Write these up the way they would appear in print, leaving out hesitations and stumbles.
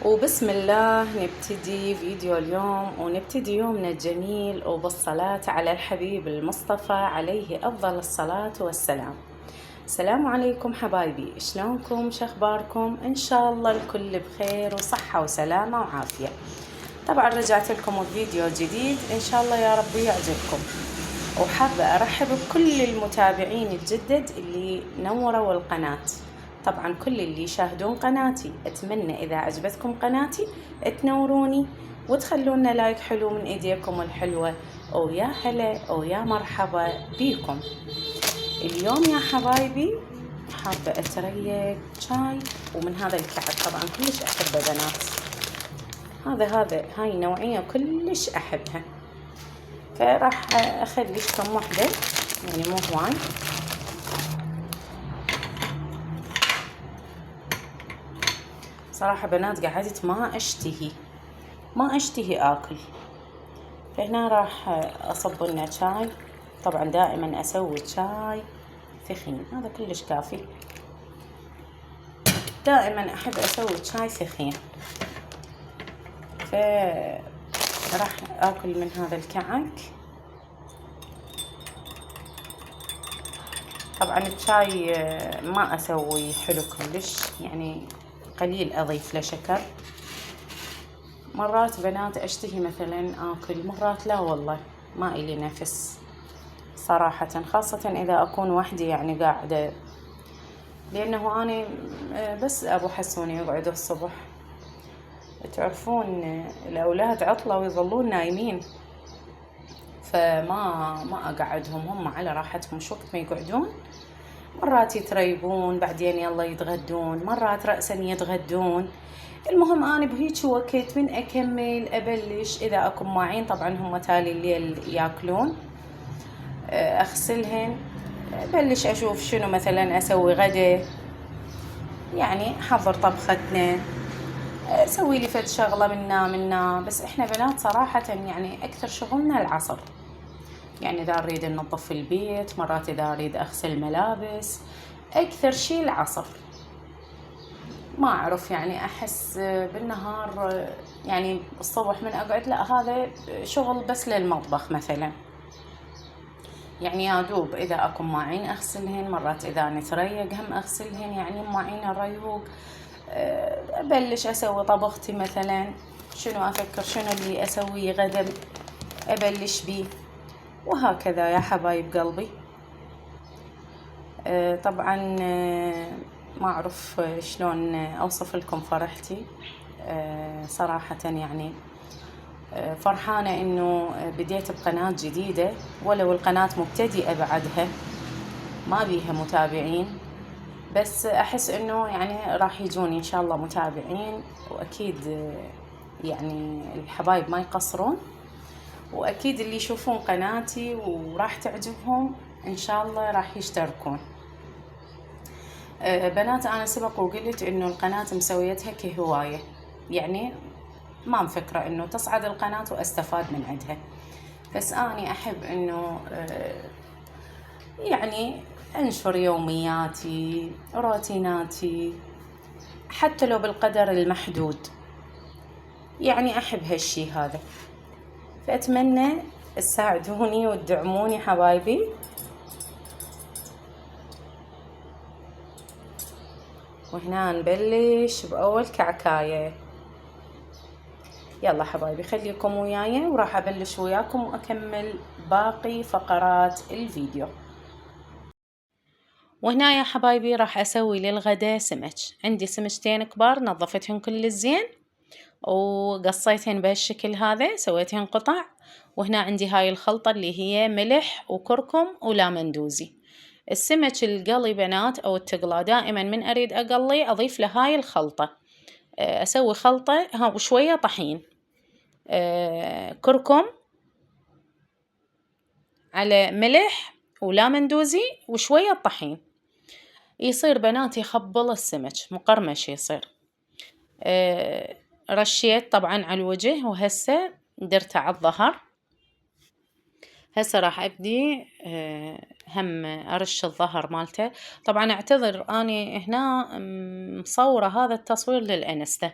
وبسم الله نبتدي فيديو اليوم ونبتدي يومنا الجميل وبالصلاة على الحبيب المصطفى عليه أفضل الصلاة والسلام. السلام عليكم حبايبي، شلونكم؟ شخباركم؟ إن شاء الله الكل بخير وصحة وسلامة وعافية. طبعا رجعت لكم بفيديو جديد إن شاء الله يا رب يعجبكم، وحابة أرحب بكل المتابعين الجدد اللي نوروا القناة. طبعا كل اللي يشاهدون قناتي أتمنى إذا عجبتكم قناتي تنوروني وتخلونا لايك حلو من إيديكم الحلوة، ويا هلا أو يا مرحبا بيكم. اليوم يا حبايبي حابة أتريق شاي ومن هذا الكعك، طبعا كلش أحبه بنات. هاي نوعية كلش أحبها، فراح أخلي كم وحدة يعني مو هواي. صراحة بنات قعدت ما أشتهي آكل، فهنا راح أصب لنا شاي. طبعا دائما أسوي شاي ثخين، هذا كلش كافي. دائما أحب أسوي شاي ثخين، فراح آكل من هذا الكعك. طبعا الشاي ما أسوي حلو كلش، يعني قليل أضيف له شكر. مرات بنات أشتهي مثلا آكل، مرات لا والله ما إلي نفس صراحة، خاصة إذا أكون وحدي يعني قاعدة، لأنه أنا بس أبو حسون يقعد الصبح، تعرفون الأولاد عطلة ويظلون نايمين، فما أقعدهم، هم على راحتهم شو وقت ما يقعدون. مرات يتريبون بعدين يلا يتغدون، مرات رأسا يتغدون. المهم أنا بهيك وقت من أكمل أبلش، إذا أكون معين طبعا هم تالي الليل ياكلون، أغسلهن، أبلش أشوف شنو مثلا أسوي غدا، يعني أحضر طبختنا، أسوي لي فد شغلة منا. بس إحنا بنات صراحة يعني أكثر شغلنا العصر، يعني إذا أريد ننظف البيت، مرات إذا أريد أغسل ملابس، أكثر شي العصر. ما أعرف يعني أحس بالنهار يعني الصبح من أقعد لا، هذا شغل بس للمطبخ مثلا، يعني يا دوب إذا أكون معين أغسلهن، مرات إذا نتريق هم أغسلهن، يعني معين الريوق. أبلش أسوي طبختي مثلا، شنو أفكر شنو اللي أسويه غدا أبلش بيه، وهكذا يا حبايب قلبي. طبعا ما أعرف شلون أوصف لكم فرحتي. صراحة يعني فرحانة إنه بديت بقناة جديدة، ولو القناة مبتدئة بعدها ما بيها متابعين، بس أحس إنه يعني راح يجوني إن شاء الله متابعين، وأكيد يعني الحبايب ما يقصرون، وأكيد اللي يشوفون قناتي وراح تعجبهم إن شاء الله راح يشتركون. بنات أنا سبق وقلت إنه القناة مسويتها كهواية، يعني ما مفكرة إنه تصعد القناة وأستفاد من عندها، بس أنا أحب إنه يعني أنشر يومياتي، روتيناتي، حتى لو بالقدر المحدود، يعني أحب هالشي هذا. فأتمنى تساعدوني وتدعموني حبايبي. وهنا نبلش بأول كعكاية. يلا حبايبي خليكم وياي، وراح أبلش وياكم وأكمل باقي فقرات الفيديو. وهنا يا حبايبي راح أسوي للغدا سمك. عندي سمكتين كبار نظفتهن كل زين وقصيتهن بهالشكل هذا، سويتهن قطع. وهنا عندي هاي الخلطة اللي هي ملح وكركم ولامندوزي. السمك القلي بنات أو التقلى دائما من أريد أقلي أضيف له هاي الخلطة، أسوي خلطة وشوية طحين، كركم على ملح ولامندوزي وشوية طحين، يصير بنات يخبل السمك مقرمش يصير. رشيت طبعا على الوجه، وهسه درته على الظهر. هسه راح أبدي هم أرش الظهر مالته. طبعا أعتذر أني هنا مصورة هذا التصوير للأنستا،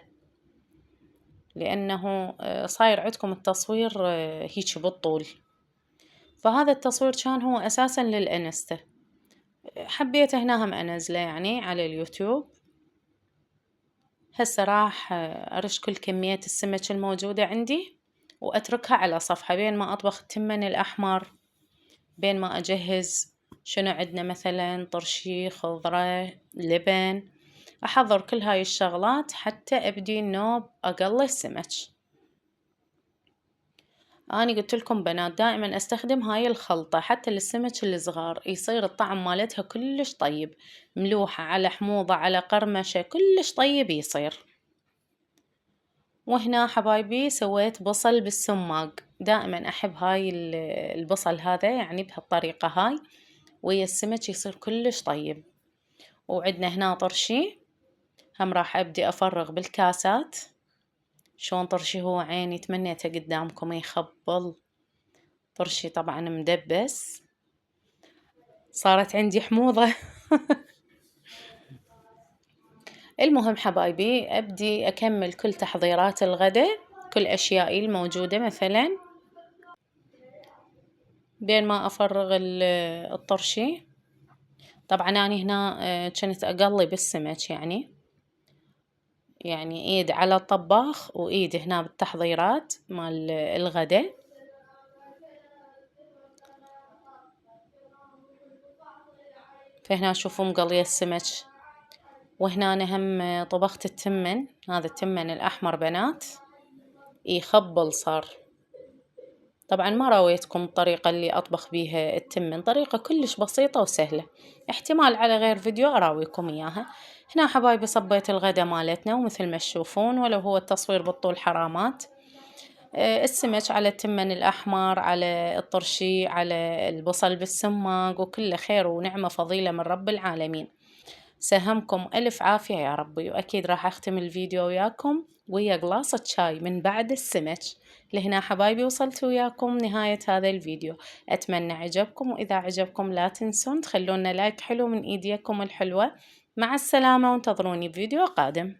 لأنه صاير عندكم التصوير هيك بالطول. فهذا التصوير كان هو أساسا للإنستا، حبيت هنا هم أنزله يعني على اليوتيوب. هسه راح أرش كل كمية السمك الموجودة عندي وأتركها على صفحة بين ما أطبخ التمن الأحمر، بين ما أجهز شنو عندنا مثلا طرشي، خضرة، لبن، أحضر كل هاي الشغلات حتى أبدي النوب أقلي السمك. أنا قلت لكم بنات دائما أستخدم هاي الخلطة حتى للسمك الصغار، يصير الطعم مالتها كلش طيب، ملوحة على حموضة على قرمشة، كلش طيب يصير. وهنا حبايبي سويت بصل بالسماق، دائما أحب هاي البصل هذا يعني بهالطريقة هاي ويا السمك يصير كلش طيب. وعندنا هنا طرشي هم راح أبدي أفرغ بالكاسات. شلون طرشي هو عيني، تمنيته قدامكم يخبل. طرشي طبعا مدبس، صارت عندي حموضة. المهم حبايبي أبدي أكمل كل تحضيرات الغداء، كل أشيائي الموجودة مثلا بين ما أفرغ الطرشي. طبعا أنا هنا كنت أقلي بالسمك يعني إيد على الطباخ وإيد هنا بالتحضيرات مال الغداء. فهنا شوفوا مقلية السمك. وهنا أنا هم طبخت التمن، هذا التمن الأحمر بنات يخبل صار. طبعا ما راويتكم الطريقة اللي أطبخ بيها التمن، طريقة كلش بسيطة وسهلة، احتمال على غير فيديو أراويكم إياها. هنا حبايبي صبيت الغدا مالتنا ومثل ما تشوفون ولو هو التصوير بالطول حرامات. السمك على التمن الأحمر، على الطرشي، على البصل بالسماق، وكله خير ونعمة فضيلة من رب العالمين. سهمكم ألف عافية يا ربي. وأكيد راح أختم الفيديو وياكم ويا قلاصة شاي من بعد السمك. لهنا حبايبي وصلت وياكم نهاية هذا الفيديو، أتمنى عجبكم، وإذا عجبكم لا تنسون تخلونا لايك حلو من إيديكم الحلوة. مع السلامة وانتظروني بفيديو قادم.